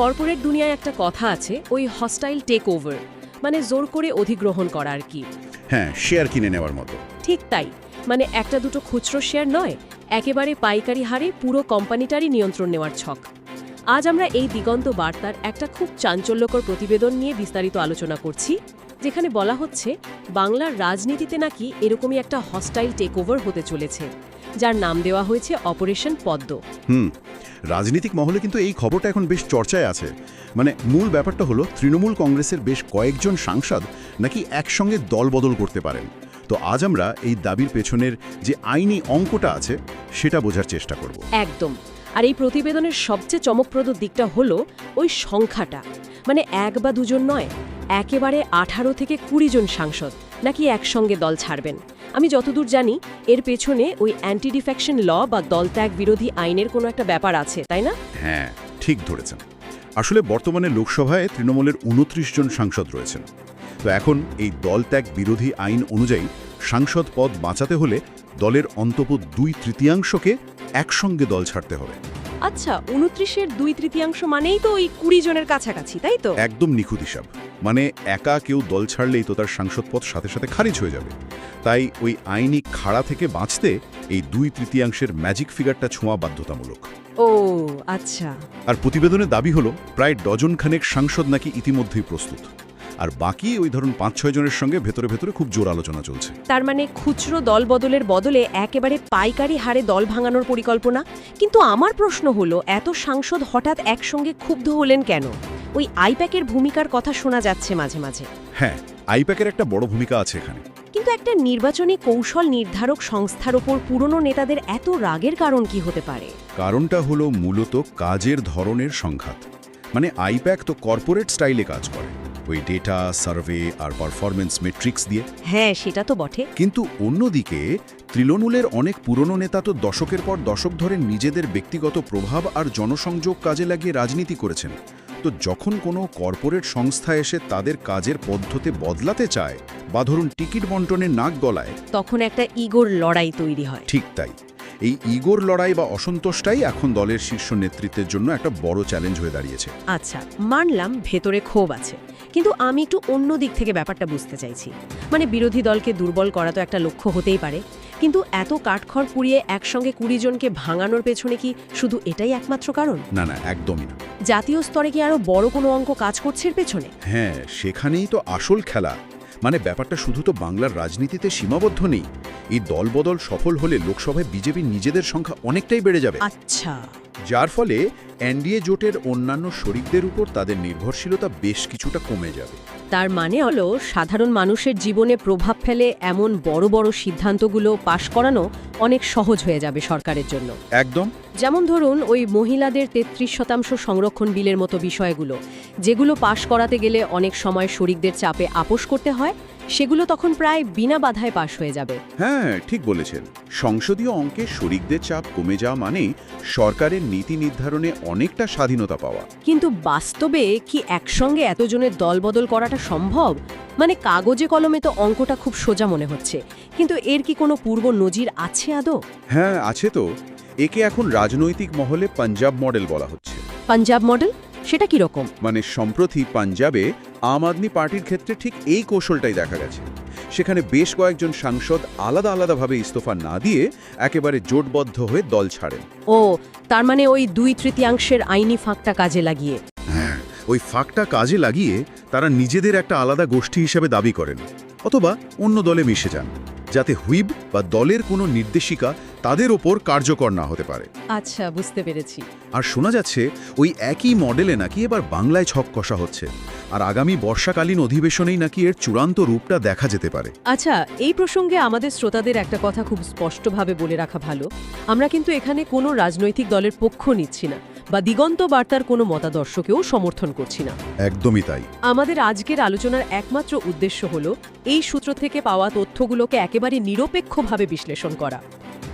Corporate দুনিয়ায় একটা কথা আছে, ওই হস্টাইল টেক ওভার, মানে জোর করে অধিগ্রহণ করা আর কি। হ্যাঁ, শেয়ার কিনে নেওয়ার মতো। ঠিক তাই, মানে একটা দুটো খুচরো শেয়ার নয়, একেবারে পাইকারি হারে পুরো কোম্পানিটারই নিয়ন্ত্রণ নেওয়ার ছক। আজ আমরা এই দিগন্ত বার্তার একটা খুব চাঞ্চল্যকর প্রতিবেদন নিয়ে বিস্তারিত আলোচনা করছি, যেখানে বলা হচ্ছে বাংলার রাজনীতিতে নাকি এরকমই একটা হস্টাইল টেক ওভার হতে চলেছে, যার নাম দেওয়া হয়েছে অপারেশন পদ্ম। রাজনীতিক মহলে কিন্তু এই খবরটা এখন বেশ চর্চায় আছে। মানে মূল ব্যাপারটা হলো তৃণমূল কংগ্রেসের বেশ কয়েকজন সাংসদ নাকি একসঙ্গে দলবদল করতে পারেন। তো আজ আমরা এই দাবির পেছনের যে আইনি অঙ্কটা আছে সেটা বোঝার চেষ্টা করব। একদম। আর এই প্রতিবেদনের সবচেয়ে চমকপ্রদ দিকটা হলো ওই সংখ্যাটা, মানে এক বা দুজন নয়, একেবারে 18 থেকে 20 জন সাংসদ নাকি একসঙ্গে দল ছাড়বেন। আমি যতদূর জানি এর পেছনে ওই অ্যান্টি ডিফেকশন ল বা দলত্যাগ বিরোধী আইনের কোনো একটা ব্যাপার আছে, তাই না? হ্যাঁ, ঠিক ধরেছেন। আসলে বর্তমানে লোকসভায় তৃণমূলের 29 জন সাংসদ রয়েছেন। তো এখন এই দলত্যাগ বিরোধী আইন অনুযায়ী সাংসদ পদ বাঁচাতে হলে দলের অন্তত 2/3 একসঙ্গে দল ছাড়তে হবে। আচ্ছা, 29-এর 2/3 মানেই তো ওই 20 জনের কাছাকাছি, তাই তো? একদম নিখুঁত হিসাব। মানে একা কেউ দল ছাড়লেই তো তার সাংসদ পদ সাথে সাথে খারিজ হয়ে যাবে। তাই ওই আইনি খাড়া থেকে বাঁচতে এই 2/3 ম্যাজিক ফিগারটা ছোঁয়া বাধ্যতামূলক। ও আচ্ছা। আর প্রতিবেদনের দাবি হলো প্রায় ডজনখানেক সাংসদ নাকি ইতিমধ্যেই প্রস্তুত, আর বাকি ওই ধরুন 5-6 জনের সঙ্গে ভেতরে ভেতরে খুব জোর আলোচনা চলছে। তার মানে খুচরো দল বদলের বদলে একেবারে পাইকারি হারে দল ভাঙানোর পরিকল্পনা। কিন্তু আমার প্রশ্ন হলো, এত সাংসদ হঠাৎ একসঙ্গে ক্ষুব্ধ হলেন কেন? ওই আইপ্যাকের ভূমিকার কথা শোনা যাচ্ছে মাঝে মাঝে। হ্যাঁ, আইপ্যাকের একটা বড় ভূমিকা আছে এখানে। কিন্তু একটা নির্বাচনী কৌশল নির্ধারক সংস্থার ওপর পুরনো নেতাদের এত রাগের কারণ কি হতে পারে? কারণটা হলো মূলত কাজের ধরনের সংঘাত। মানে আইপ্যাক তো কর্পোরেট স্টাইলে কাজ করে, ওই ডেটা, সার্ভে আর পারফরমেন্স মেট্রিক্স দিয়ে। হ্যাঁ, সেটা তো বটে। কিন্তু অন্যদিকে তৃণমূলের অনেক পুরনো নেতা তো দশকের পর দশক ধরে নিজেদের ব্যক্তিগত প্রভাব আর জনসংযোগ কাজে লাগিয়ে রাজনীতি করেছেন। তো যখন কোনো কর্পোরেট সংস্থা এসে তাদের কাজের পদ্ধতি বদলাতে চায় বা ধরুন টিকিট বন্টনের নাক গলায়, তখন একটা ইগোর লড়াই তৈরি হয়। ঠিক তাই। এই ইগোর লড়াই বা অসন্তোষটাই এখন দলের শীর্ষ নেতৃত্বের জন্য একটা বড় চ্যালেঞ্জ হয়ে দাঁড়িয়েছে। আচ্ছা, মানলাম ভেতরে ক্ষোভ আছে, কিন্তু আমি একটু অন্য দিক থেকে ব্যাপারটা বুঝতে চাইছি। মানে বিরোধী দলকে দুর্বল করা তো একটা লক্ষ্য হতেই পারে, কিন্তু এত কাঠখড় পুড়িয়ে একসঙ্গে 20 জনকে ভাঙানোর পেছনে কি শুধু এটাই একমাত্র কারণ? না না, একদমই না। জাতীয় স্তরে কি আরো বড় কোনো অঙ্ক কাজ করছে এর পেছনে? হ্যাঁ, সেখানেই তো আসল খেলা। মানে ব্যাপারটা শুধু তো বাংলার রাজনীতিতে সীমাবদ্ধ নেই। এই দলবদল সফল হলে লোকসভায় বিজেপির নিজেদের সংখ্যা অনেকটাই বেড়ে যাবে। আচ্ছা। যার ফলে এনডিএ জোটের অন্যান্য শরিকদের উপর তাদের নির্ভরশীলতা বেশ কিছুটা কমে যাবে। তার মানে হলো সাধারণ মানুষের জীবনে প্রভাব ফেলে এমন বড় বড় সিদ্ধান্তগুলো পাশ করানো অনেক সহজ হয়ে যাবে সরকারের জন্য। একদম। যেমন ধরুন ওই মহিলাদের 33% সংরক্ষণ বিলের মতো বিষয়গুলো, যেগুলো পাশ করাতে গেলে অনেক সময় শরিকদের চাপে আপোষ করতে হয়, সেগুলো তখন প্রায় বিনা বাধায় পাশ হয়ে যাবে। হ্যাঁ, ঠিক বলেছেন। সংসদীয় অঙ্কে শরিকদের চাপ কমে যাওয়া মানে সরকারের নীতি নির্ধারণে অনেকটা স্বাধীনতা পাওয়া। কিন্তু বাস্তবে কি একসঙ্গে এতজনের দলবদল করাটা সম্ভব? মানে কাগজে কলমে তো অঙ্কটা খুব সোজা মনে হচ্ছে, কিন্তু এর কি কোনো পূর্ব নজির আছে আদৌ? হ্যাঁ, আছে তো। একে এখন রাজনৈতিক মহলে পাঞ্জাব মডেল বলা হচ্ছে। পাঞ্জাব মডেল? সেটা কি রকম? মানে সম্প্রতি পাঞ্জাবে আম আদমি পার্টির ক্ষেত্রে ঠিক এই কৌশলটাই দেখা গেছে। সেখানে বেশ কয়েকজন সাংসদ আলাদা আলাদাভাবে ইস্তফা না দিয়ে একেবারে জোটবদ্ধ হয়ে দল ছাড়েন। ও, তার মানে ওই 2/3 আইনি ফাঁকটা কাজে লাগিয়ে? হ্যাঁ, ওই ফাঁকটা কাজে লাগিয়ে তারা নিজেদের একটা আলাদা গোষ্ঠী হিসেবে দাবি করেন, অথবা অন্য দলে মিশে যান, যাতে হুইপ বা দলের কোনো নির্দেশিকা তাদের ওপর কার্যকর না হতে পারে। আচ্ছা, বুঝতে পেরেছি। আর শোনা যাচ্ছে ওই একই মডেলে নাকি এবার বাংলায় ছক কষা হচ্ছে, আর আগামী বর্ষাকালীন অধিবেশনেই নাকি এর চূড়ান্ত রূপটা দেখা যেতে পারে। আচ্ছা, এই প্রসঙ্গে আমাদের শ্রোতাদের একটা কথা খুব স্পষ্টভাবে বলে রাখা ভালো। আমরা কিন্তু এখানে কোনো রাজনৈতিক দলের পক্ষ নিচ্ছি না, বা দিগন্ত বার্তার কোনো মতাদর্শকেও সমর্থন করছি না। একদমই তাই। আমাদের আজকের আলোচনার একমাত্র উদ্দেশ্য হলো এই সূত্র থেকে পাওয়া তথ্যগুলোকে একেবারে নিরপেক্ষভাবে বিশ্লেষণ করা।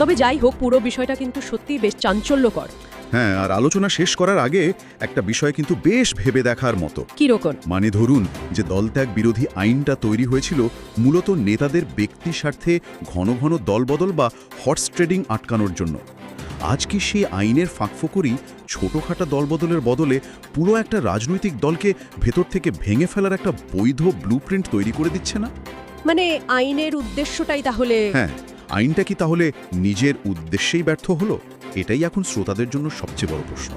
তবে যাই হোক, পুরো বিষয়টা কিন্তু সত্যিই বেশ চাঞ্চল্যকর। হ্যাঁ, আর আলোচনা শেষ করার আগে একটা বিষয় কিন্তু বেশ ভেবে দেখার মতো। কিরকম? মানে ধরুন যে দলত্যাগ বিরোধী আইনটা তৈরি হয়েছিল মূলত নেতাদের ব্যক্তি স্বার্থে ঘন ঘন দলবদল বা হর্স ট্রেডিং আটকানোর জন্য। আজ কি সেই আইনের ফাঁকফোকরই ছোটখাটো দলবদলের বদলে পুরো একটা রাজনৈতিক দলকে ভেতর থেকে ভেঙে ফেলার একটা বৈধ ব্লুপ্রিন্ট তৈরি করে দিচ্ছে না? মানে আইনের উদ্দেশ্যটাই তাহলে হ্যাঁ, আইনটা কি তাহলে নিজের উদ্দেশ্যেই ব্যর্থ হলো? এটাই এখন শ্রোতাদের জন্য সবচেয়ে বড় প্রশ্ন।